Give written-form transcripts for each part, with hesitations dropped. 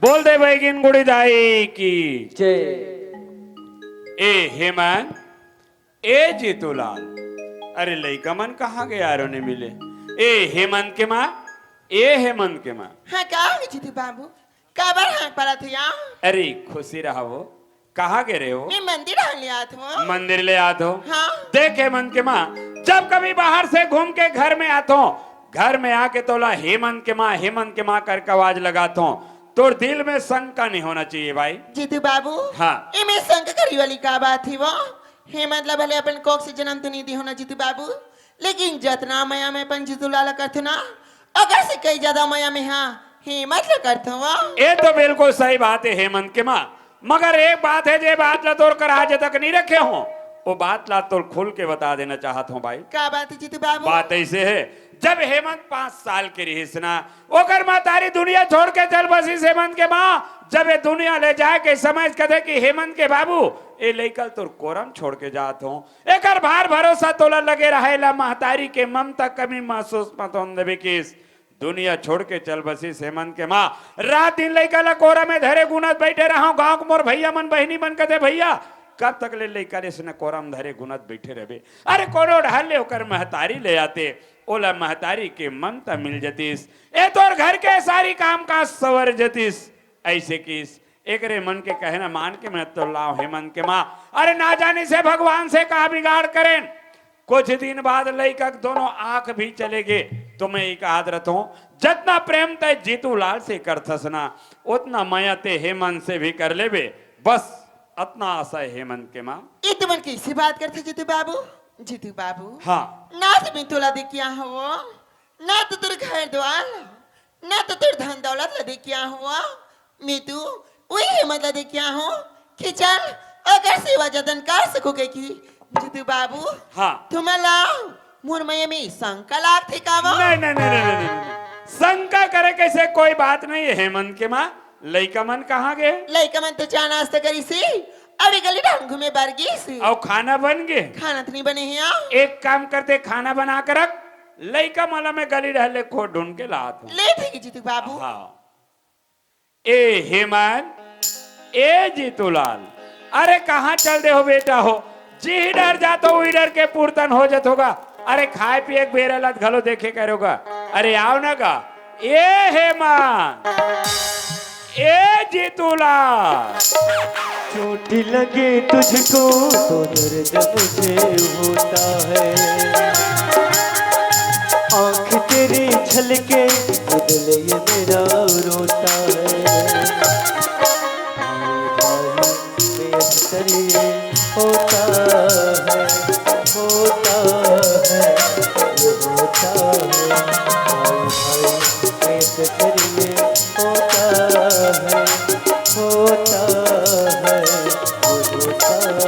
बोल दे बैगिन गुड़ी दाई की जय। ए हेमंत, ए जीतूलाल, अरे लइका मन कहाँ गए यारों ने मिले। ए हेमंत के माँ, ए हेमंत के माँ। हाँ का हो जीतू बाबू काबर हाँक पड़ा थे यहाँ। अरे खुशी रहा वो, कहाँ गए रहे हो। मैं मंदिर हाँ लिया था। मंदिर ले आते हो। हाँ। देख हेमंत के माँ, जब कभी बाहर से घूम के घर में आता हूँ, घर में आके तोला हेमंत के माँ करके आवाज लगाता हूँ, तो दिल में शंका नहीं होना चाहिए भाई। जीतू बाबू हाँ। ये मैं शंका करी वाली का बात थी वो। हे मतलब भले अपन कोक से जन्म तो नहीं दी होना जीतू बाबू, लेकिन जतना माया में अपन जीतू लाला करते ना, अगर से कई ज्यादा माया में हाँ हे मतलब करते हो। ये तो बिल्कुल सही बात है हेमंत के माँ, मगर एक बात है जे बात ला तोड़ कर आज तक नहीं रखे हो, वो बात ला तोड़ खुल के बता देना चाहता हूँ भाई। का बात है जीतू बाबू। बात ऐसे है, जब हेमंत 5 साल के रहीस ना, ओकर माँ तारी दुनिया छोड़ के चल बसी हेमंत के माँ। जब ये दुनिया ले जाए के समझ कदे कि हेमंत के बाबू ए लेकल तोर कोरम छोड़ के जात हो, एकर भार भरोसा तोला लगे रहेला महतारी के ममता कमी महसूस मत होन देवे किस दुनिया छोड़ के चल बसी हेमंत के माँ। रात दिन लेकल कोरा में धरे गुनत बैठे रहो, गांव के मोर भैया मन बहनी मन कदे भैया कब तक ले लेकर इसने कोरम धरे गुनत बैठे रहे। अरे कोनो ढाल ले होकर महतारी ले आते, ओला महतारी के ममता मिल जतीस, ए तोर घर के सारी काम का सवर जतीस। ऐसे किस एकरे मन के कहना मान के मैं तो लाओ हेमंत के माँ। अरे ना जाने से भगवान से कहा बिगाड़ करें। कुछ दिन बाद लइका दोनों आंख भी चले गए, तो मैं एक आदरत हूं, जितना प्रेम तय जीतू लाल से करथस ना, उतना माया ते हेमंत से भी कर लेबे। बस इतना आशा है हेमंत के माँ। ये तुम कैसी बात करते जीतू बाबू। जीतू बाबू हाँ। ना तो मैं तोला दे किया हो, ना तो तेरे घर द्वार, ना तो तेरे धन दौलत ला दे किया हुआ। मैं तू वही मतलब दे किया हूँ कि चल अगर सेवा जतन कर सकोगे कि जीतू बाबू। हाँ। तुम लाओ मुरमय में शंका लाग थे का वो। नहीं, शंका करे कैसे कोई बात नहीं है हेमंत के माँ। लइका मन कहाँ गए। लइका मन तो चा नाश्ता करी सी, अभी गली ढंग घूमे बार गई सी। और खाना बन गए। खाना तो नहीं बने हैं यहाँ। एक काम करते, खाना बना कर रख, लइका माला में गली रहले खो ढूंढ के लात हूँ। ले थे जीतू बाबू। हाँ। ए हेमंत, ए जीतूलाल, अरे कहाँ चल दे हो बेटा हो, जी डर जातो वही डर के पूर्तन हो जात होगा। अरे खाए पिए बेरा लत घलो देखे करोगा। अरे आओ ना का। ए हेमंत, ए जीतूलाल, चोट लगे तुझको तो दर्द मुझे होता है, आंख तेरी झलके बदले ये मेरा रोता है। बेअसर ये होता है, होता है, ये होता है। भाई बेअसर ये होता है, होता है, ये होता है।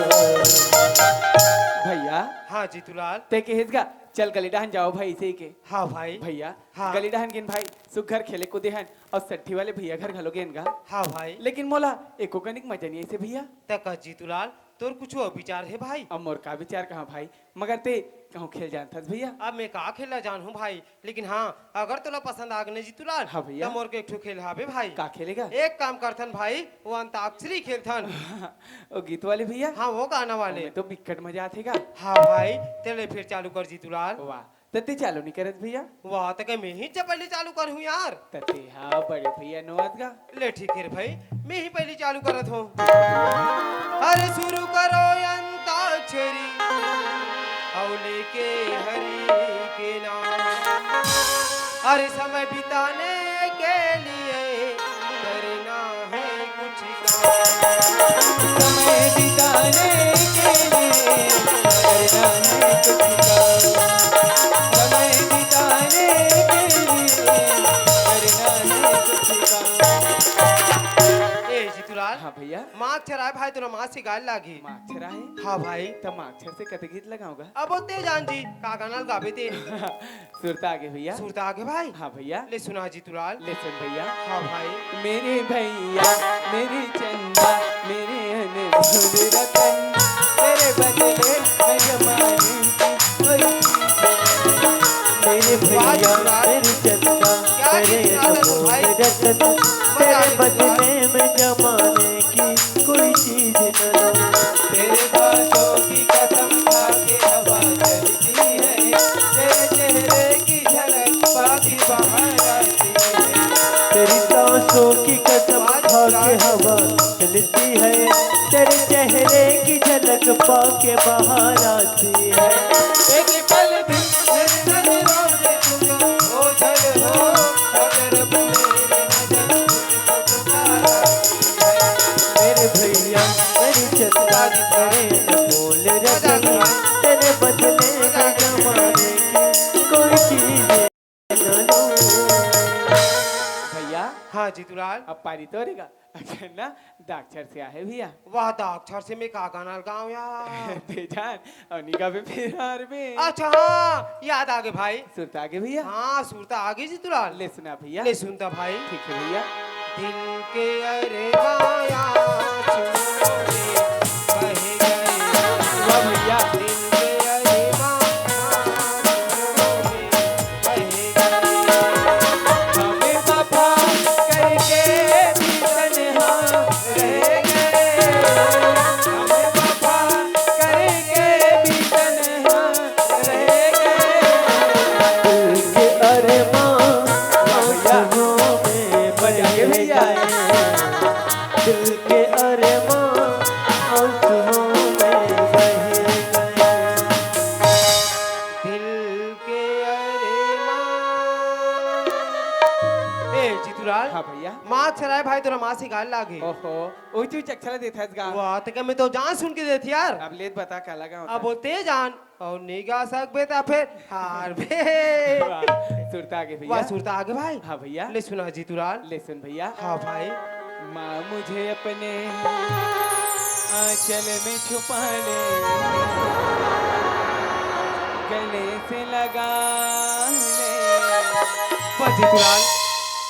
भैया हाँ जीतूलाल। ते के हिजगा चल गली डहन जाओ भाई से के। हाँ भाई। भैया हाँ। गली डहन गिन भाई सुघर खेले को देहन और सट्ठी वाले भैया घर घलो गेन गा। हाँ भाई। लेकिन मोला एको कनिक मजा नहीं ऐसे भैया। तक जीतूलाल तोर कुछ विचार है भाई। अब मोर का विचार कहाँ भाई, मगर ते कहूँ खेल जानता भैया। अब मैं का खेला जान हूँ भाई, लेकिन हाँ अगर तोला पसंद आ गए जीतूलाल। हाँ भैया। तो मोर के एक ठो खेल हावे भाई। का खेलेगा। एक काम करथन भाई, वो अंताक्षरी खेलथन। ओ गीत वाले भैया। हाँ वो गाना वाले। तो बिकट मजा आतेगा। हाँ भाई तेरे फिर चालू कर जीतूलाल। वाह तते चालू नहीं करत भैया। वाह तक मैं ही पहले चालू कर हूँ यार। तते हाँ बड़े भैया नवाज गा। ले ठीक है भाई, मैं ही पहले चालू करत हूँ। अरे शुरू करो अंताक्षरी, हौले के हरि के नाम। अरे समय बिताने के लिए करना है कुछ काम। समय बिताने के लिए करना है कुछ काम। समय बिताने के लिए करना है कुछ काम। ए जीतूलाल। हाँ भैया। माँ छराय भाई तोरा माँ से गाल लागी। माक्षरा है। हाँ भाई। तब माक्षर से कते गीत लगाऊंगा। अब ते जान जी का गाना गावे ते। सुरता आगे भैया। सुरता आगे भाई। हाँ भैया। ले सुना जीतूलाल। ले सुन भैया। हाँ भाई। मेरे भैया मेरी चंदा मेरे अनमोल रतन, तेरे बदले मैं जमाने की कोई चीज़ नहीं। मेरे भैया मेरी चंदा मेरे अनमोल रतन तेरे बदले में जमाने की कोई चीज न लूं। तेरे बातों की कसम खा के हवा चलती है, तेरे चेहरे की झलक बाकी बाहर आती है। तेरी सांसों की कसम खा के हवा चलती है, तेरे चेहरे की झलक पाके बाहर आती है। एक पल भी मेरी नजरों से तुम ओझल हो, अगर मेरी नजर तुझको पुकाराती है। मेरे भैया मेरी चंदा मेरे बोल रतन तेरे बदले में जमाने की कोई चीज न लूं। भैया हाँ जीतूलाल अब पारी तोरेगा अगर ना दाक्षर से आहे भैया वाह दाक्षर से मैं का गाना गाऊं यार। बेजान और निगाह पे फिर हार में अच्छा हाँ याद आ गए भाई। सुरता के भैया हाँ सुरता आ गई जीतूलाल। ले सुना भैया ले सुनता भाई। ठीक है भैया दिल के अरे माया छोड़े बह गए, वाह भैया दिल के अरे माया छोड़े बह गए। हमें वफा करके भी तन्हा रह गए, हमें वफा करके भी तन्हा रह गए। दिल के अरमां आंसुओं में बह गए, दिल के अरमां आंसुओं में बह गए। दिल के अरे माँ ए जीतूलाल हाँ भैया माँ चलाए भाई तोरा माँ से गाल लागे। ओहो ओ तू चक्षरा देता है गाँव वाह तो क्या मैं तो जान सुन के देती यार। अब लेत बता क्या लगा होता अब बोलते जान और निगाह सक बेटा फिर हार बे। वाह, सुरता आगे भैया वाह सुरता आगे भाई। हाँ भैया ले सुना जीतूलाल। ले सुन भैया हाँ भाई। माँ मुझे अपने आंचल में छुपा ले, गले से लगा ले। बस जीतूलाल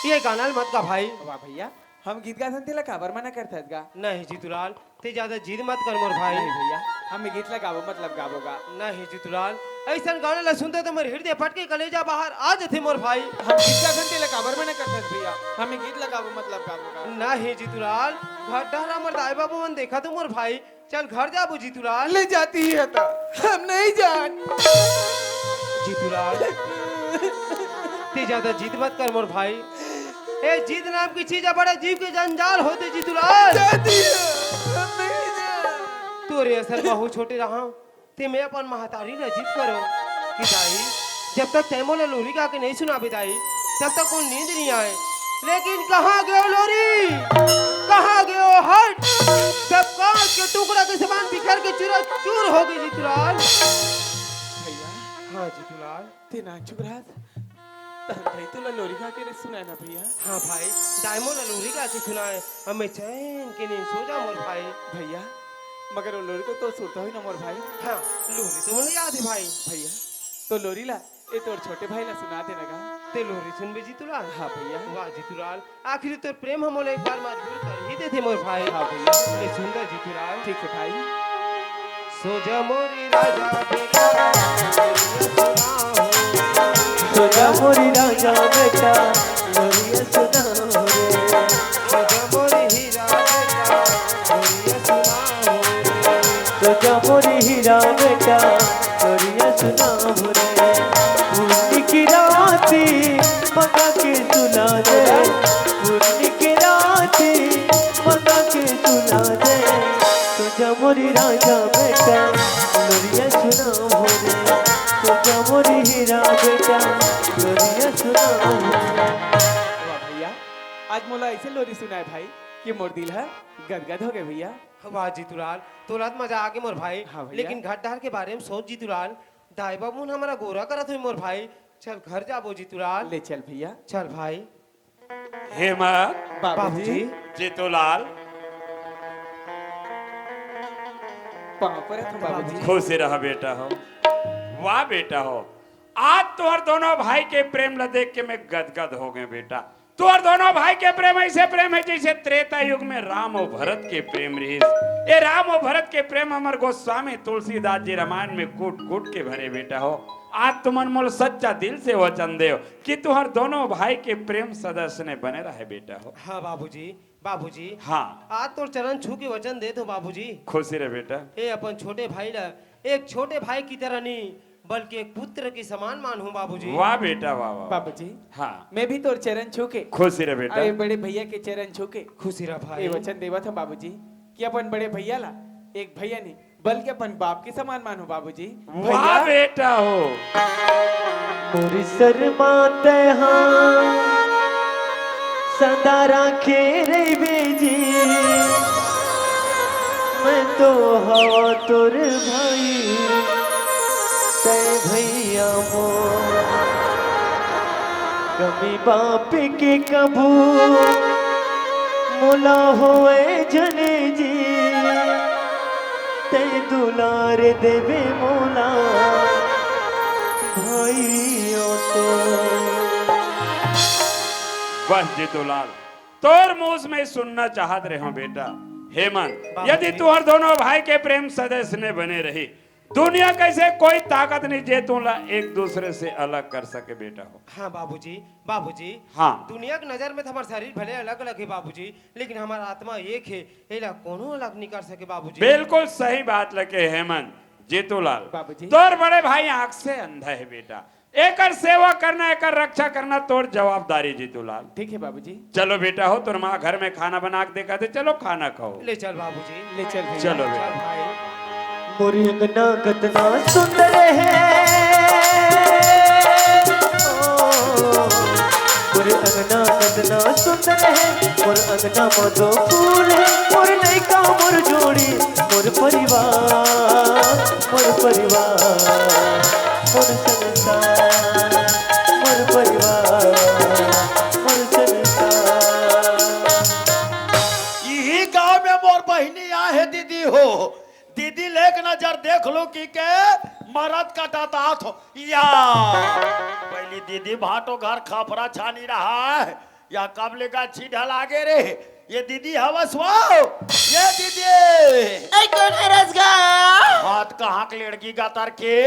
ये गाना मत गा भाई। वाह भैया हम गीत गा संते ला काबर मना करता है गा नहीं जीतूलाल ते ज्यादा जिद मत कर मोर भाई। नहीं भैया हम गीत लगाबो मतलब गाबोगा नहीं जीतूलाल ऐसा गाना ला सुनते तो मेरे हृदय फट के कलेजा बाहर आ जाते मोर भाई। हम गीत गा संते ला काबर मना करता है भैया हम गीत लगाबो मतलब गाबोगा नहीं जीतूलाल घर डहरा मर दाई बाबू मन देखा तो मोर भाई चल घर जाबो जीतूलाल। ले जाती है तो हम नहीं जान जीतूलाल ते ज्यादा जिद मत कर मोर भाई। ए जिद नाम की चीज है बड़ा जीव के जंजाल होते जीतूलाल। जाती है हम नहीं जान तोरे असर बहु छोटे रहा ते मैं अपन महतारी न जिद करो कि दाई जब तक तैमोला लोरी गा के नहीं सुना दाई तब तक कोई नींद नहीं आए। लेकिन कहाँ गयो लोरी कहाँ गयो हट सब कांच के टुकड़ा के समान बिखर के चूर चूर हो गई जीतूलाल। भैया हाँ जीतूलाल। ते ना चुप रहा भाई तो लोरी गा के सुना ना भैया हाँ भाई दाईमोला लोरी गा के सुनाए अब मैं चैन के नींद सो जा मोर भाई। भैया मगर वो लोरी तो सुनता ही ना मोर भाई हाँ लोरी तो मुझे याद है भाई। भैया तो लोरी ला ये तोर छोटे भाई ला सुना देना गा ते लोरी सुन बे जीतूलाल। हाँ भैया वाह जीतूलाल आखिर तो प्रेम हम एक बार मजबूर कर ही देते मोर भाई। हाँ भैया ये सुंदर जीतूलाल। ठीक है भाई सो जा मोरी राजा बेटा सो जा मोरी राजा बेटा लोरिया सुना रे, सो जा मोरी हीरा बेटा लोरिया सुना रे। सो जा मोरी हीरा बेटा लोरिया सुना रे। पूर्णी की राती मगा के सुना दे, पूर्णी की राती मगा के सुना दे। सो जा मोरी राजा बेटा लोरिया सुना रे, सो जा मोरी हीरा बेटा लोरिया सुना रे। वाह भैया आज मोला ऐसे लोरी सुनाए भाई कि मोर दिल है गदगद हो गए भैया। वाह जीतूलाल तो रात मजा आ गई मोर भाई। हाँ भैया। लेकिन घाट डार के बारे में सोच जीतूलाल दाई बाबू ने हमारा गोरा करत हुई मोर भाई। चल घर जाबो जीतूलाल। ले चल भैया चल भाई। हेमंत बाबूजी जीतूलाल पाँव पर है तुम बाबूजी खुश रहा बेटा हो। वाह बेटा हो आज तोहर दोनों भाई के प्रेम ला देख के मैं गदगद हो गए बेटा। तोहर दोनों भाई के प्रेम ऐसे प्रेम है जैसे त्रेता युग में राम और भरत के प्रेम रही। ये राम और भरत के प्रेम अमर गोस्वामी तुलसीदास जी रामायण में कूट कूट के भरे बेटा हो। आज तुमन मोल सच्चा दिल से वचन दे कि तुहर दोनों भाई के प्रेम सदस्य ने बने रहे बेटा हो। हाँ बाबूजी, बाबूजी हाँ आज तो चरण छू के वचन दे दो बाबूजी। खुशी रहे बेटा। ए अपन छोटे भाई ला एक छोटे भाई की तरह नहीं बल्कि एक पुत्र के समान मानूं बाबूजी। वाह बेटा वाह वाह। बाबूजी हाँ मैं भी तोर चरण छू के खुशी रहे बेटा। अरे बड़े भैया के चरण छू के खुशी रहा भाई। ये वचन देवा था बाबूजी कि अपन बड़े भैया ला एक भैया नहीं बल्कि अपन बाप के समान मानो बाबूजी। वाह बेटा हो। मोरी शर्माते हाँ सदा राखे रे बेजी मैं तो हवा तोर भाई ते भैया मो कभी बाप के कबू मोला होए जने जी ते दुलार देवे मोला भाइयों तो। बस जीतूलाल तोर मुंह में सुनना चाहत रहे हो बेटा। हेमंत यदि तुहर दोनों भाई के प्रेम सदस्य ने बने रही दुनिया कैसे कोई ताकत नहीं जे तुला एक दूसरे से अलग कर सके बेटा हो। हाँ बाबूजी, बाबूजी हाँ दुनिया की नजर में तो हमारे शरीर भले अलग अलग है बाबूजी लेकिन हमारा आत्मा एक है। एला कोनो अलग नहीं कर सके बाबूजी। बिल्कुल सही बात लगे हेमंत। जीतूलाल बाबूजी। तोर बड़े भाई आंख से अंधा है बेटा। एकर सेवा करना एकर रक्षा करना तोर जवाबदारी जीतूलाल। ठीक है बाबूजी। चलो बेटा हो तोर माँ घर में खाना बना के देखा थे चलो खाना खाओ। ले चल बाबूजी, ले चल भैया। चलो चल बेटा। भाई। मोरी अंगना कतना सुंदर है मोर अंगना कतना सुंदर है मोर अंगना मधो फूल है मोर लइका मोर जोड़ी मोर परिवार मोर संसार मोर परिवार मोर संसार। यही गांव में मोर बहिनी आए है दीदी हो। दीदी लेक नजर देख लो कि के मरद कटाता हो या पहली दीदी भाटो घर खपरा छानी रहा है या कब लेगा छीढ़ा लागे रे। ये दीदी हवस वाओ ये दीदी ऐ कौन है रसगा? हाथ कहाँ के लड़की का तर के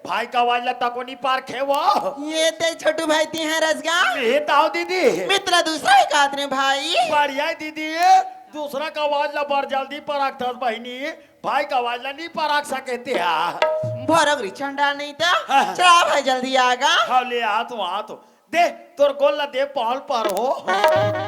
भाई का आवाज लगता को नहीं पार खे वो ये ते छोटू भाई ती है रसगा? ये ताओ दीदी मित्रा दूसरा एक आदमी भाई। बढ़िया है दीदी दूसरा का आवाज ला बर जल्दी पराग था बहिनी भाई का आवाज ला नहीं पराग सके थे भरगरी चंडा नहीं था। चला भाई जल्दी आगा। हाँ ले आ तो दे तोर गोल ला दे पहल पर हो।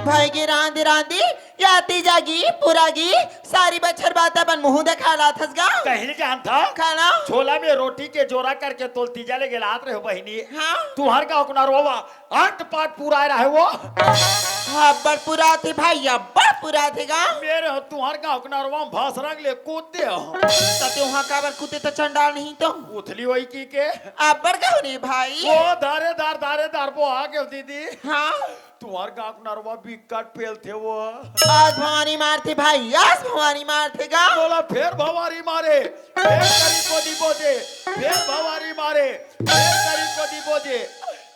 भाई की रांदी रांदी याती जागी पुरागी सारी बच्छर बात अपन मुंह देखा ला थसगा। कहीं जान था खाना छोला में रोटी के जोरा करके तोलती जाले गेलात रहे हो बहिनी। हाँ तुहर का अपना रोवा आठ पाट पूरा रहे वो अब्बर पूरा थे भाई अब्बर पूरा थे गा। मेरे हो तुहर का अपना रोवा भास रंग ले कूदते हो तते वहाँ काबर कुते तो चंडाल नहीं तो उथली वही की के अब्बर का नहीं भाई। वो धारेदार वो आ गए दीदी। हाँ तुम्हार का अपना रोवा बिकट पेल थे वो आज भवानी मारते भाई आज भवानी मारते गा। बोला फिर भवारी मारे फिर करी को दी बोझे फिर भवारी मारे फिर करी को दी बोझे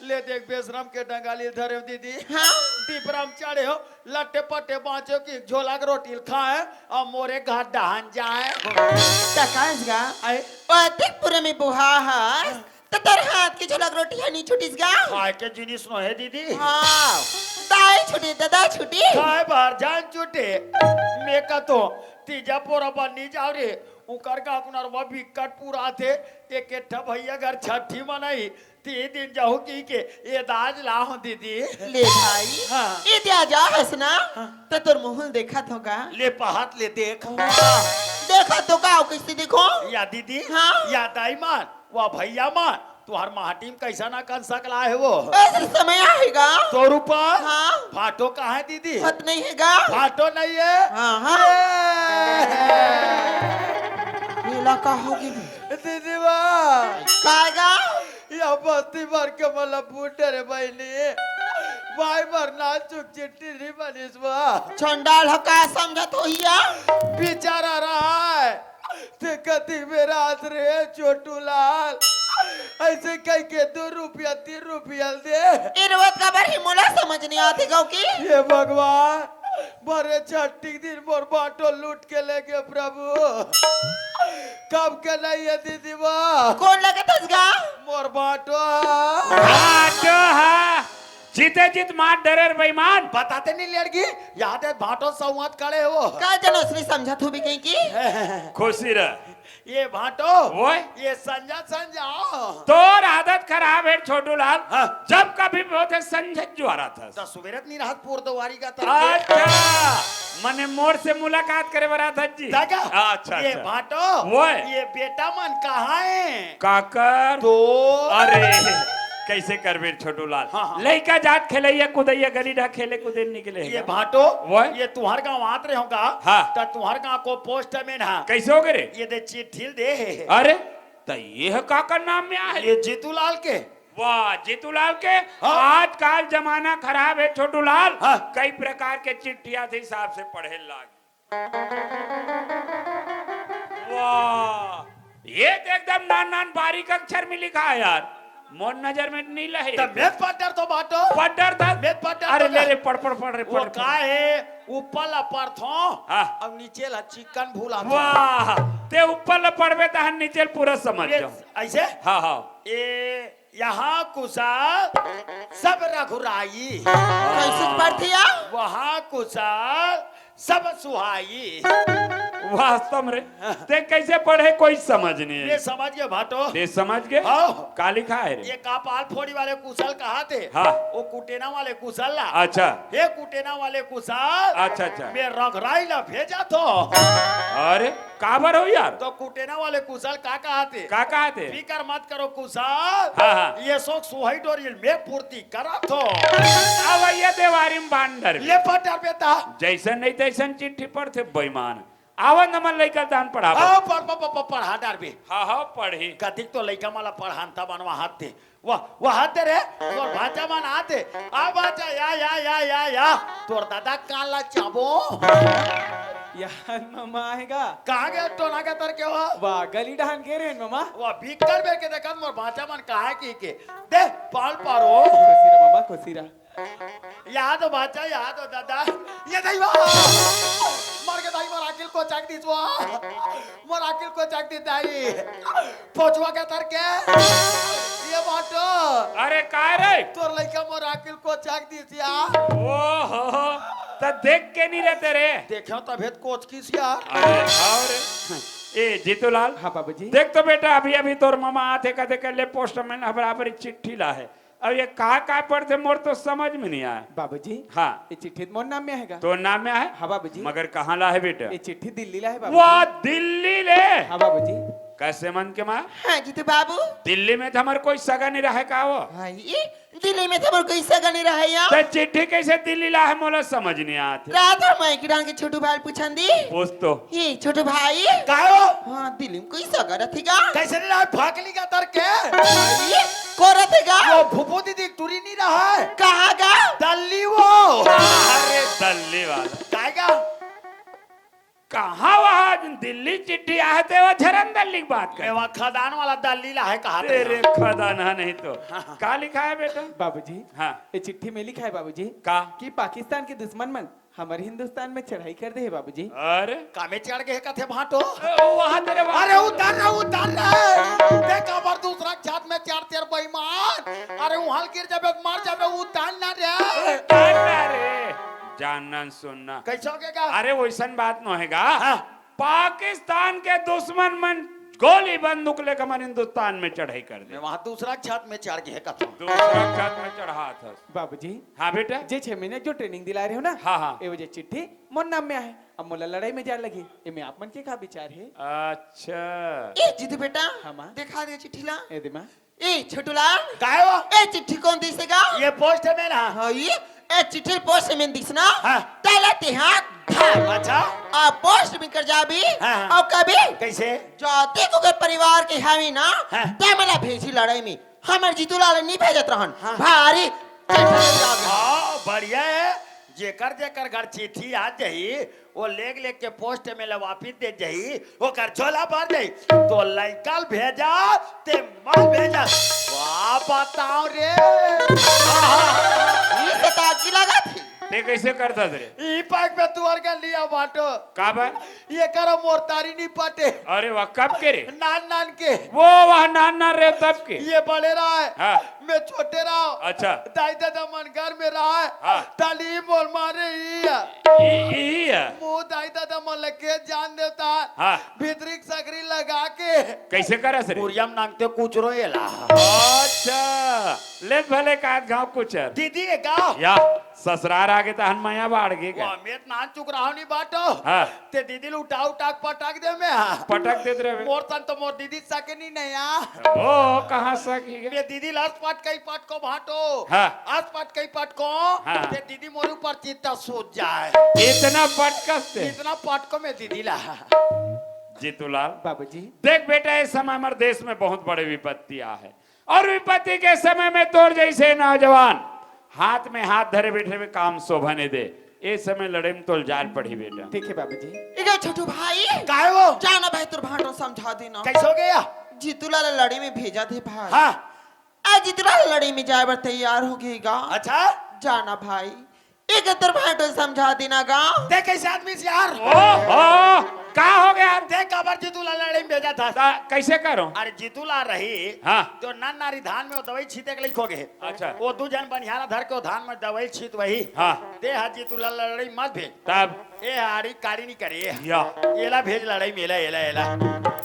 ले देख बेशरम के डंगाली धरे दीदी। हाँ दीपराम चढ़े हो लट्टे पट्टे बाँचो की झोला के रोटी खाए और मोरे घाट डहान जाए तकास गा आए अतिक पूरे में बुहा है तो तेरे हाथ की झलक रोटी है नहीं छुटीस गा। खाए के जिनिस नो है दीदी हाँ दाई छुटी दादा छुटी। खाए बाहर जान चुटे मैं का तो तीजा पोरा बनी जाओ रे उकर का अपना रुआ बिकट पूरा थे एक एठा भैया घर छठी मनाई 3 दिन जाओ की के ये दाज लाओ दीदी। ले भाई हाँ। ये दिया जा हसना तो तोर मुंह देखा तो का ले पहात ले देख देखा तो का किसी देखो या दीदी हाँ। या दाई मान वह भैया मान तुहार माटी में कैसा ना कर सकला है वो ऐसा समय आएगा। तो रूपा हाँ फाटो कहाँ है दीदी हत नहीं है गा। फाटो नहीं है हाँ हाँ नीला का होगी दीदी वाह कागा या बस्ती भर के मतलब बूटे रे बहनी भाई भरना चुक चिट्ठी नहीं बनिस वाह चंडाल हका समझत हो हिया बेचारा रहा है ते कति मेरा हाथ रे छोटू लाल ऐसे कह के 2 रुपया 3 रुपया दे इरवत का बर ही मोला समझ नहीं आती गौ की। ये भगवान बड़े छठी दिन मोर बाटो लूट के लेके प्रभु कब के नहीं है दीदी बा कौन लगे तसगा मोर बाटो भाटो हा जीते जीत मार डरे बेईमान। बताते नहीं लड़की याद है भाटो संवाद करे हो का जनोसरी समझा तू भी कहीं की खुशी रह। ये भाटो ओए ये संजा तोर आदत खराब है छोटू लाल। हाँ। जब कभी बहुत संजय ज्वारा था तो सुबेरत नहीं रहत पूर्दवारी का तरफ अच्छा मने मोर से मुलाकात करे बरा था जी। जागा अच्छा ये अच्छा भाटो ओए। ये बेटा मन कहाँ है काकर तो अरे कैसे करबे छोटू लाल। हाँ। लइका जात खेलैया कूदैया गरीडा खेले कूदे निकले ये भाटो वो? ये तुम्हार गांव आत रहे होगा हाँ। तो तुम्हार गांव को पोस्ट में ना कैसे हो गए ये दे चिट्ठी दे अरे तो ये काकर नाम में आए ये जीतूलाल के वाह जीतूलाल के। हाँ। आजकल जमाना खराब है छोटू लाल। हाँ। कई प्रकार के चिट्ठियां थे हिसाब से पढ़े लाग वाह ये तो एकदम नान नान बारीक अक्षर में लिखा है यार मोर नजर में नहीं लहे तो मेद पट्टर तो भाटो पढ़र था मेद पट्टर अरे तो ले का- रे पढ़ रे वो पढ़ का है ऊपर ला परथो हाँ। अब नीचे ला चिकन भूला वाह ते ऊपर ल पढ़बे त हन नीचे पूरा समझ जाओ। ऐसे हाँ हाँ ये यहाँ कुशल सब रघुराई कैसे पढ़तिया वहाँ कुशल सब सुहाई वास्तव में रे ते कैसे पढ़े कोई समझ नहीं ये है। समझ गए भाटो ते समझ गए हाँ। का लिखा है रे ये कापाल फोड़ी वाले कुशल कहा थे हाँ। वो कुटेना वाले कुशल ला अच्छा हे कुटेना वाले कुशल अच्छा अच्छा मैं रघुराई ला भेजा तो अरे काबर हो यार तो कुटेना वाले कुशल का कहा थे का कहा थे फिकर मत करो कुशल हाँ, हाँ। ये शोक सुहाई डोरियल में पूर्ति करा तो अब ये देवारी में बांडर ले पटर बेटा जैसन नहीं तैसन चिट्ठी पर थे बेईमान आवन नमन लइका दान पढ़ा हाँ पढ़ा डार भी हाँ हाँ पढ़ी कतिक तो लइका माला पढ़ानता बनवा हाथ थे वह हाथ दे रे और भाचा मन आते आ भाचा या तोर दादा काला चाबो यार मामा आएगा कहाँ गए तो ना के तर के हो वाह गली डहान के रे मामा वह भीकर बे के देखत मोर भाचा मन कहा के दे पाल पारो खुशीरा मामा खुशीरा याद हो भाचा याद हो दादा ये दाई मर के दाई मोर अकिल को चाक दीस वो मोर अकिल को चाक दी दाई पोचवा के तर के ये बाटो अरे का रे तोर लइका मोर अकिल को चाक दीस या ओहो तो देख के नहीं रहते रे देखो तो भेद कोच किस यार अरे हाँ रे ए जीतूलाल हाँ बाबूजी देख तो बेटा अभी अभी तोर मामा आते कहते कर ले पोस्टमैन बराबर चिट्ठी ला है अब ये कहा पढ़ते मोर तो समझ में नहीं आया बाबूजी हाँ ये चिट्ठी मोर नाम में आएगा तो नाम में है हाँ बाबूजी मगर कहाँ ला है बेटा ये चिट्ठी दिल्ली ला है वो बाबूजी दिल्ली ले हाँ बाबूजी कैसे मन के माँ हाँ जीतू बाबू दिल्ली में तो हमारे कोई सगा नहीं रहे का वो हाँ ये दिल्ली में तो कोई सगा नहीं रहा यहाँ तो चिट्ठी कैसे दिल्ली ला है मोला समझ नहीं आते रात और मैं किरान के छोटू भाई पूछन दी पूछ तो ये छोटू भाई कायो हाँ दिल्ली में कोई सगा रथेगा कैसे नहीं रहा फाकली का तर के ये को रथेगा वो भूपो दीदी टूरी नहीं रहा है कहाँ गा दल्ली वो अरे दिल्ली वाला काएगा कहाँ वहाँ दिल्ली चिट्ठी आए थे वो झरन दिल्ली की बात कर वहाँ खदान वाला दल्ली ला है कहा तेरे खदाना नहीं तो का लिखा है बेटा बाबूजी हाँ ये चिट्ठी में लिखा है बाबूजी का कि पाकिस्तान के दुश्मन मन हमारे हिंदुस्तान में चढ़ाई कर दे है बाबूजी अरे कामे चढ़ गए कथे भाटो वहाँ तेरे अरे उतर रहे देखा बार दूसरा छात में चार तेर बेईमान अरे वहां गिर जाबे मार जाबे उतार ना रे अरे जानना सुनना कैसे होगा अरे वैसन बात न होगा हाँ। पाकिस्तान के दुश्मन मन गोली बंदूक लेकर हमारे हिंदुस्तान में चढ़ाई कर दे वहां दूसरा छात में चढ़ गए कथे दूसरा छत में चढ़ा था बाबूजी हाँ बेटा जे 6 महीने जो ट्रेनिंग दिला रहे हो ना हाँ, हाँ। ये वजह चिट्ठी मोर नाम में आए अब मोला लड़ाई में जार लगी ये में आप मन के का विचार है अच्छा ये जीतू बेटा हाँ, माँ। दिखा दे चिट्ठी ला ए दिमा ए छोटू लाल काहे वो ए चिट्ठी कौन दिसेगा ये पोस्ट में ना हाँ ये ए चिट्ठी पोस्ट में दिसना हाँ। ताला ते हाथ अच्छा आ पोस्ट में कर जाबी हाँ। और कभी कैसे जाते को अगर परिवार के हावी ना हाँ। ते मला भेजी लड़ाई में हमर जीतू लाल नहीं भेजत रहन भारी चिट्ठी जाबी हाँ बढ़िया है जेकर जेकर घर चिट्ठी आ जाई वो लेग के पोस्ट में वापिस दे जाई वो कर झोला भर जाई तो लइकल भेजा ते माल भेजा वाह बताओ रे ये सता की लगा थी ते कैसे करता रे ई पाक पे तुअर का लिया बाटो का बा ये करो मोरतारी नहीं पाटे अरे वाह कब के रे नान नान के वो वह नान नान रे तब के ये बड़े रहा है हाँ मैं छोटे रहा हूं। अच्छा दाई दादा मन घर में रहा है हाँ। ताली बोल मारे ई है मुंह दाई दादा मन लगे जान देता है हाँ भीतरी सकरी लगा के कैसे करा रे पुरियम नांगते कुछ रोएला अच्छा ले भले का गांव कुछ है दीदी ये गाँव या ससुराल आगे तो हनमैया बाढ़ गई वो क्या अमित नान चुक रहा नहीं बाटो हाँ ते दीदी उठा उठा के पटाक दे मैं पटक देते रहे मोर तन तो मोर दीदी सके नहीं नया ओ कहाँ सकी ये दीदी लास्ट पाट कई पाट को भाटो हाँ। आज पाट कई पाट को हाँ। ते दीदी मोर ऊपर चित्ता सूझ जाए इतना पटकते इतना पाट को मैं दीदी ला जीतूलाल बाबूजी देख बेटा इस समय हमारे देश में बहुत बड़ी विपत्तियां है और विपत्ति के समय में तोर जैसे नौजवान हाथ में हाथ धरे बैठे हुए काम शोभने दे इस समय लड़े में तो जाल पड़ी बेटा ठीक है बाबूजी इधर छोटू भाई काहे वो जाना भाई तुर भाटो समझा देना कैसे हो गया जीतूलाल लड़ी में भेजा थे भाई हाँ आज जीतूलाल लड़ी में जाए बर तैयार हो गएगा अच्छा जाना भाई एक तुर भाटो समझा देना गाँव देख कैसे आदमी से यार ओ का हो गया देख खबर जीतूला लड़ाई में भेजा था कैसे करो अरे जीतूला रही हाँ तो नन नारी धान में वो दवाई छीते के लिखोगे अच्छा वो दू जन बनिहारा धर के वो धान में दवाई छीत वही हाँ दे हा जीतूला लड़ाई मत भेज तब ए हारी कारी नहीं करे या एला भेज लड़ाई मेला एला एला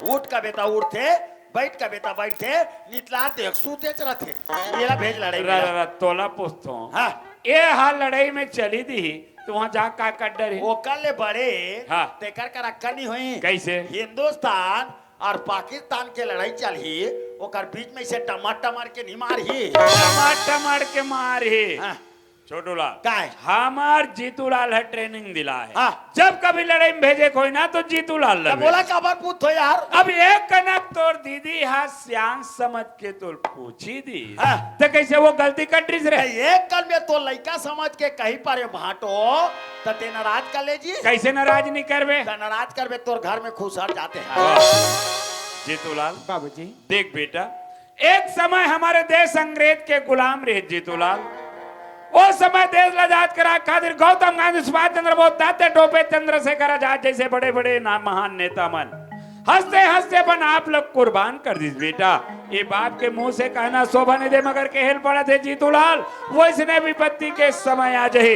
उठ का बेटा उठते बैठ का बेटा बैठते नितला देख सूते रहते एला भेज लड़ाई मेला तोला पूछता हूँ हाँ ये हाल लड़ाई में चली थी तो वहाँ जा का कड्डर है वो कल बड़े हाँ। तेकर का रक्का नहीं हुई कैसे हिंदुस्तान और पाकिस्तान के लड़ाई चली ओकर बीच में से टमाटर के नहीं मारी टमाटर के मारे हाँ। छोटूलाल काय हमार जीतूलाल है ट्रेनिंग दिला है हाँ। जब कभी लड़ाई में भेजे कोई ना तो जीतूलाल तो लगे बोला काबर पूछ हो यार अब एक कनक तोर दीदी हा श्याम समझ के तो पूछी दी हाँ। तो कैसे वो गलती कट्री से रहे एक कल में तो लड़का समझ के कहीं पर भाटो तो ते नाराज कर ले जी कैसे नाराज नहीं करवे तो नाराज कर बे तोर घर में खुश हट जाते हैं जीतूलाल बाबूजी देख बेटा एक समय हमारे देश अंग्रेज के गुलाम रहे जीतूलाल वो समय देश आजाद करा खातिर गौतम गांधी सुभाष चंद्र बोस तात्या टोपे चंद्रशेखर आजाद जैसे बड़े बड़े महान नेता मन हंसते हंसते बन आप लोग कुर्बान कर दीजिए बेटा ये बाप के मुंह से कहना शोभा नहीं दे मगर के हेल पड़ा थे जीतूलाल वो इसने विपत्ति के समय आ जाए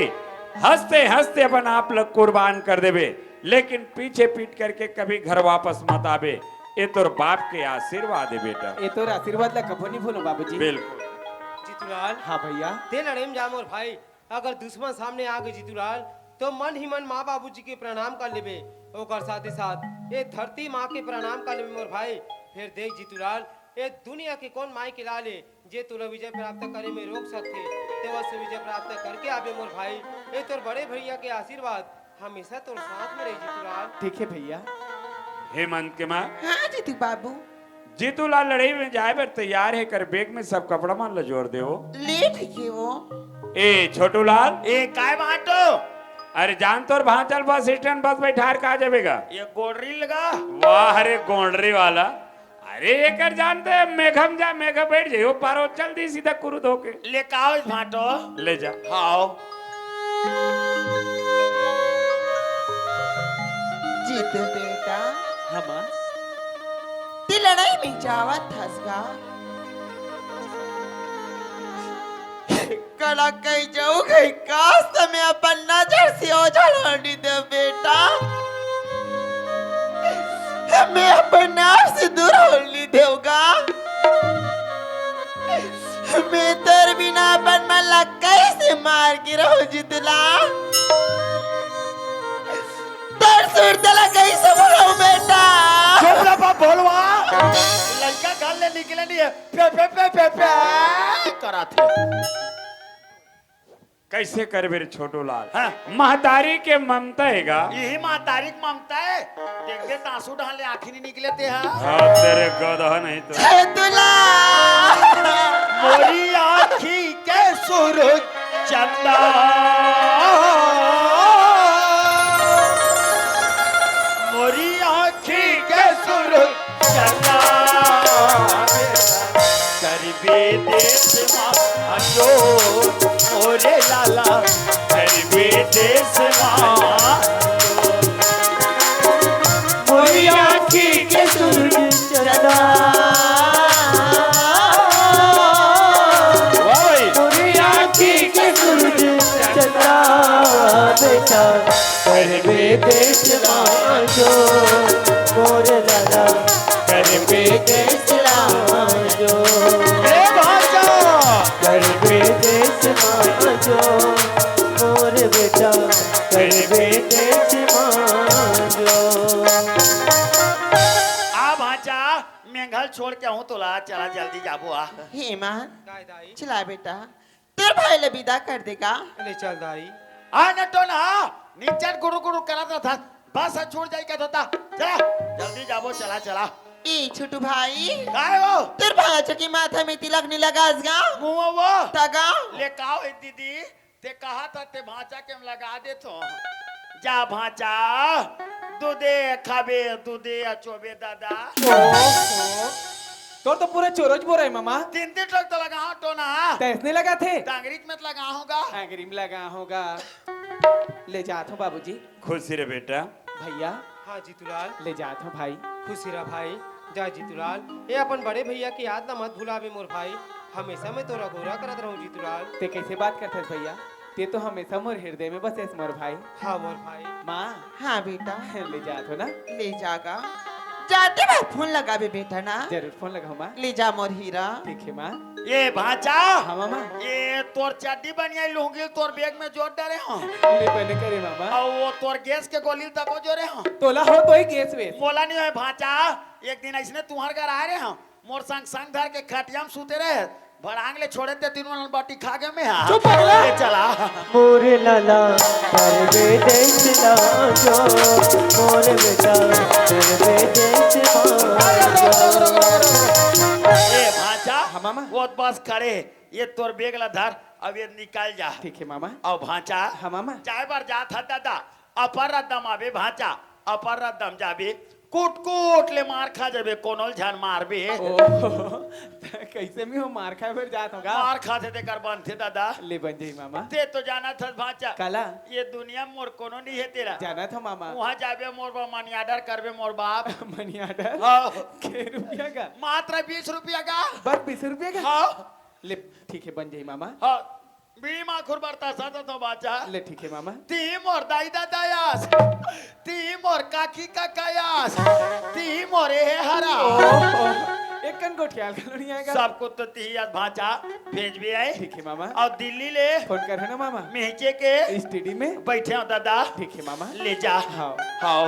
हंसते हंसते अपन आप लोग कुर्बान कर देवे लेकिन पीछे पीट करके कभी घर वापस मत आवे ये तो बाप के आशीर्वाद है बेटा ये तो आशीर्वाद ला कबो नहीं भूलो बाबूजी बिल्कुल जीतूलाल हाँ भैया ते लड़े में जाम और भाई अगर दुश्मन सामने आ गए जीतूलाल तो मन ही मन माँ बाबूजी के प्रणाम कर लेबे ओकर साथ ही साथ ये धरती माँ के प्रणाम कर लेबे मोर भाई फिर देख जीतूलाल ये दुनिया के कौन माई के लाले जे तुला विजय प्राप्त करे में रोक सकते ते वह से विजय प्राप्त करके आबे मोर भाई ये तोर बड़े भैया के आशीर्वाद हमेशा तोर साथ में रही जीतूलाल ठीक है भैया हेमंत के माँ हाँ जीतू बाबू जीतूलाल लड़ाई में जाए पर तैयार है कर बैग में सब कपड़ा मान लो जोड़ दे लेट है वो ए छोटूलाल ए काय बाटो अरे जान तो वहां चल बस स्टैंड बस बैठार कहा जाएगा ये गोडरी लगा वाह अरे गोंडरी वाला अरे एक जानते मेघम जा मेघ बैठ जाइयो पारो चल दी सीधा कुरुद होके ले काओ इस भाटो ले जा हाओ जीतू बेटा हम ती लड़ाई में जावत हसगा कला कहीं जाऊ गई काश में अपन नजर से ओझल हटी दे बेटा मैं अपन आप से दूर होली देवगा मैं तेरे बिना अपन मल्ला कैसे मार के रहो जितला तर सुर तला कैसे बोलो बेटा चुप रहा बाप बोलवा लड़का घर ले निकले नहीं है पे पे पे पे पे करा थे कैसे कर मेरे छोटूलाल हाँ। महतारी के ममता हैगा यही माँ तारीख ममता है देख दे आंसू ढाले आँखी नहीं निकले थे हाँ हाँ तेरे गधा नहीं तो तुला मोरी आँखी के सुर चंदा मोरी आँखी के सुर चंदा करबे देश माँ जो मोरे लाला करबे देश माँ मोरी आँखी के सूरज चंदा मोरी आँखी के सूरज चंदा बेटा करबे देश माँ जो मोर लाला करबे देश माँ जो हे भाजा करबे देश माँ जो मोर बेटा करबे देश माँ जो आ भाजा मेघल छोड़ के हूँ तोला चला जल्दी जाबो आ हेमंत दाई दाई चला बेटा तेरे भाई ले विदा कर देगा ले चल दाई आ न तो ना नीचे गुरु गुरु करा था बस छोड़ जाए क्या होता चला जल्दी जाबो चला चला ई छोटू भाई काय हो तेरे भाई की माथा में तिलक नहीं लगा इसका मुँह वो तगा ले काओ है दीदी ते कहा था ते भाचा के हम लगा दे तो जा भाचा दूधे खाबे दूधे अचोबे दादा तो पूरा चोरोज बोल रहा है मामा तीन तीन ट्रक तो लगा तो ना तैसने लगा थे टांगरीक में लगा होगा ग्रीम लगा होगा ले जात हूँ बाबूजी खुशी रे बेटा भैया हाँ जीतूलाल ले जात हूँ भाई खुशी रहा भाई जा जीतूलाल ये अपन बड़े भैया की याद ना मत भुलावे मोर भाई हमेशा मैं तोरा गोरा करत रहूं जीतूलाल ते कैसे बात करते भैया ते तो हमेशा मोर हृदय में बसे मोर भाई हाँ मोर भाई माँ हाँ बेटा ले जात हो ना ले जागा जाते बाद फोन लगा बे बेटा ना जरूर फोन लगाओ माँ ले जा मोर हीरा ठीक है माँ ये भाचा हाँ मामा ये तोर चड्डी बनिया लूंगी तोर बैग में जोड़ डरे हो ले बने करे मामा और वो तोर गैस के गोली तक जो रहे हो तोला हो तो ही गैस वेस बोला नहीं है भाचा एक दिन ऐसने तुम्हार घर आ रहे हो मोर संग संग धर के खटिया में सूते रहे भड़ांग ले छोड़े थे तीनों बाटी खा गए मैं चुप पगला। ले चला मोर लाला करबे देश माँ जो मोर बेटा करबे देश माँ जो ए भाचा हाँ मामा वो बस खड़े ये तोर बेग ला धर अब ये निकाल जा ठीक है मामा और भाचा हाँ मामा चाय बार जा था दादा अपर रदम आबे भाचा अपर रदम जाबे कूट कूट ले मार खा जाबे कोनोल झान मारबे ओ कैसे में हो मार खाए फिर जात होगा मार खाते ते कर बनते दादा ले बन जाई मामा ते तो जाना था भाचा काला ये दुनिया में मोर कोनो नहीं है तेरा जाना था मामा वहाँ जाबे मोर बा मनी ऑर्डर करबे मोर बाप मनी ऑर्डर हाँ, के रुपया का मात्र 20 रुपया का बस 20 रुपया का हाँ ले ठीक है बन जाई मामा हाँ बीमा खुर बरता साता तो बाचा ले ठीक है मामा ती मोर दाई दादायास ती मोर काकी काकायास ती मोर ए हरा एक कन को ख्याल कर नहीं आएगा सबको तो ती याद भाचा भेज भी आए ठीक है मामा और दिल्ली ले फोन कर है ना मामा मेहचे के स्टडी में बैठे हो दादा ठीक है मामा ले जा हाँ हाँ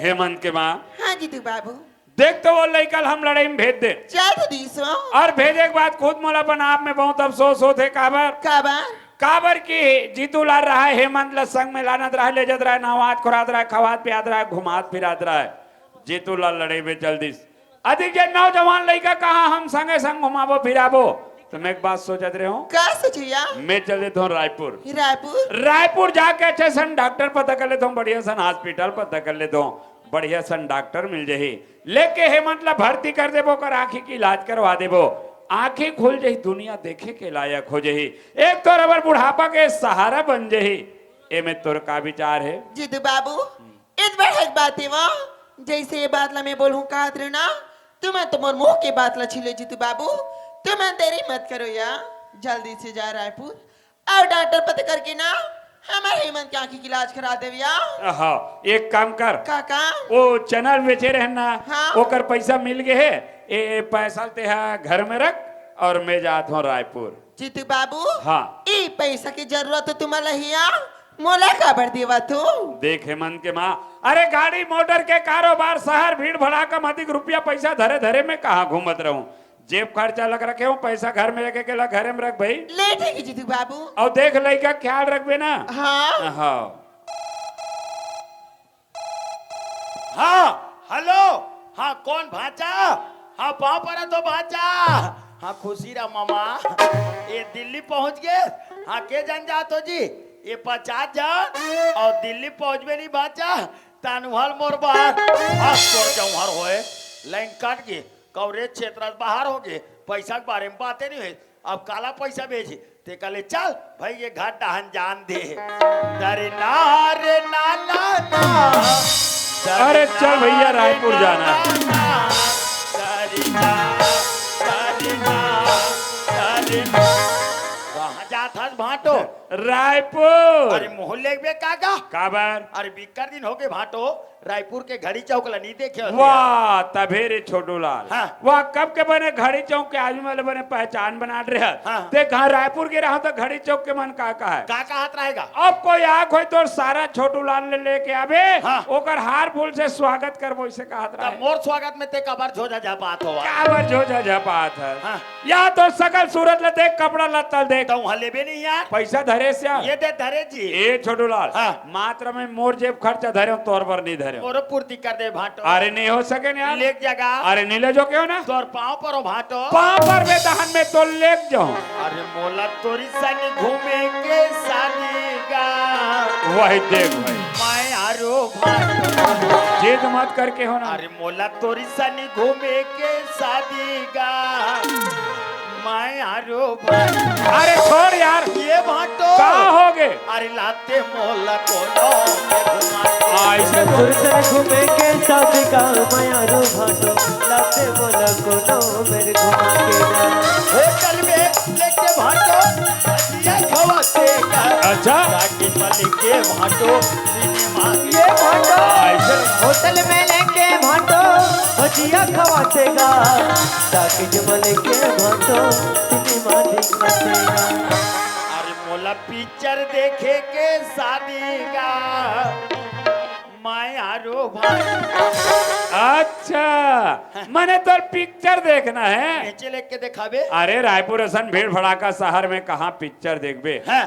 हेमंत के माँ हाँ जीतू बाबू देख तो वो लड़का हम लड़ाई में भेज दे चल तो दीसो और भेजे के बाद खुद मोला अपन आप में बहुत अफसोस होते काबर काबर काबर की जीतू ला रहा है हेमंत ला संग में लानत रहा ले जत रहा है नवात खुरात रहा है खवात पियात रहा है घुमात फिरात रहा है जीतू ला लड़ाई में जल्दी अधिक जे नौजवान लड़का कहा हम संगे संग घुमाबो फिराबो तो मैं एक बात सोचत रहे हूँ का सोचिया मैं चल देता हूँ रायपुर रायपुर रायपुर जाके अच्छे सन डॉक्टर पता कर लेता हूँ बढ़िया सन हॉस्पिटल पता कर लेता हूँ बढ़िया सन डॉक्टर मिल जाही लेके हेमंत ला भर्ती कर देबो कर आंखी की इलाज करवा देबो आंखें खुल जाही दुनिया देखे के लायक हो जाही एक तो रबर बुढ़ापा के सहारा बन जाही ए में तोर का विचार है जीतू बाबू इस बार एक बात है वो जैसे ये बात ला मैं बोलूं का ना तुम्हें तो मोर मुंह की बात ला छिले जीतू बाबू तुम्हें देरी मत करो यार जल्दी से जा रायपुर और डॉक्टर पता करके ना हमारे हेमंत की आंखी की इलाज करा दे यार हाँ एक काम कर काका वो चैनल बेचे रहे ना हाँ। ओकर पैसा मिल गए है ए पैसा ते घर में रख और मैं जाता हूँ रायपुर जीतू बाबू हाँ ई पैसा की जरूरत तो तुम्हारा हिया मोला काबर देवा तू देख हेमंत के माँ अरे गाड़ी मोटर के कारोबार शहर भीड़ भड़ाका अधिक रुपया पैसा धरे धरे में कहाँ घूमत रहूं जेब खर्चा लग रखे हूँ पैसा घर में रखे के ला घरे में रख भाई ले ठीक है जीतू बाबू और देख लड़का ख्याल रखबे ना हाँ हाँ हाँ हेलो हाँ कौन भाचा हाँ पाँव पर तो भाचा हाँ खुशी रहा मामा ये दिल्ली पहुंच गए हाँ के जन जात हो जी ये 50 जन और दिल्ली पहुंचबे नहीं भाचा तानुहल मोर बाहर हाँ तोर जौहर होए लाइन काट के कवरेज क्षेत्र से बाहर हो गए पैसा के बारे में बातें नहीं हुई अब काला पैसा भेजी ते कहले चल भाई ये घाट डहन जान दे डरे ना रे ना ना ना अरे चल भैया, रायपुर जाना है। कहाँ जात हस भाटो? रायपुर। अरे मोहल्ले में काका काबर? अरे बिक्कर दिन हो गए भाटो रायपुर के घड़ी चौक ला नहीं देखे हो वाह तभेरे छोटू लाल, हाँ। वाह कब के बने घड़ी चौक के आदमी वाले बने पहचान बना रहे हैं। हाँ। देख हाँ रायपुर के रहा तो घड़ी चौक के मन का है। काका हाथ रहेगा अब कोई आग हो तो सारा छोटू लाल ने लेके आवे, हाँ। ओकर हार फूल से स्वागत करबो इसे कहत रहा तब मोर स्वागत में ते कबर झोझा जा बात होवा काबर जो झपात है। हाँ। या तो सकल सूरत ले देख, कपड़ा लत्तल देख, तो वहाँ लेबे नहीं यार पैसा धरे से ये दे धरे जी ए छोटू लाल, हाँ। मात्र में मोर जेब खर्चा धरे तोर पर नहीं धरे। मोरो पूर्ति कर दे भाटो अरे नहीं हो सके यार, लेक जगह अरे नीले जो क्यों ना तोर पाँव पर हो भाटो पाँव पर में दहन में तो लेक जाऊं। अरे मोला तोरी सन घूमे के शादी गा वही देख भाई, मैं आरो भाटो जिद मत करके हो ना। अरे मोला तोरी सन घूमे के शादी गा मैं आरो भाटो अरे छोड़ यार, ये भाटो कहाँ हो गए? अरे लाते मोला कोनो में घुमा ऐसे तो सुरसर घूमे के साथ का मायारो भाटो लाते बोला कोनो मेरे घुमा के जा होटल में लेके भाटो ये खवाते का अच्छा ताकि मलिक के भाटो सिनेमा ये भाटो ऐसे होटल में लेके भाटो भजिया खवातेगा ताकि जमल के भाटो सिनेमा दिखातेगा अरे मोला पिक्चर देखे के शादी का मैं आरो भाटो अच्छा मैंने तो पिक्चर देखना है। नीचे लेके दिखावे अरे रायपुर असन भीड़ भड़ाका शहर में कहाँ पिक्चर देखबे। हैं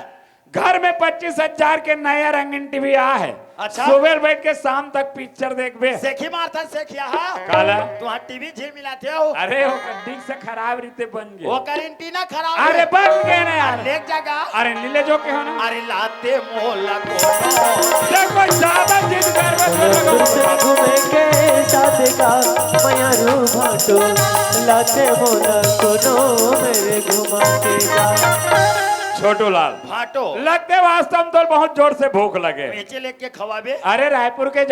घर में 25,000 के नया रंगीन टीवी आ है। अच्छा। सुबह बैठ के शाम तक पिक्चर देखबे। सेखी मारता सेखिया हा काला तुहा टीवी झिल मिलाते हो अरे वो कड्डी से खराब रीते बन वो गए। करेंटीना खराब अरे है। बन गए ना यार। लेक जगह अरे नीले जो के हो ना, अरे लाते मोला कोनो देखो ज्यादा जिद सुरसर कर घूमे के साथ का मायारो भाटो लाते बोला कोनो मेरे घुमा के जा छोटू लाल, भाटो लगते वास्तव में तो बहुत जोर से भूख लगे। नीचे लेके खवावे अरे रायपुर के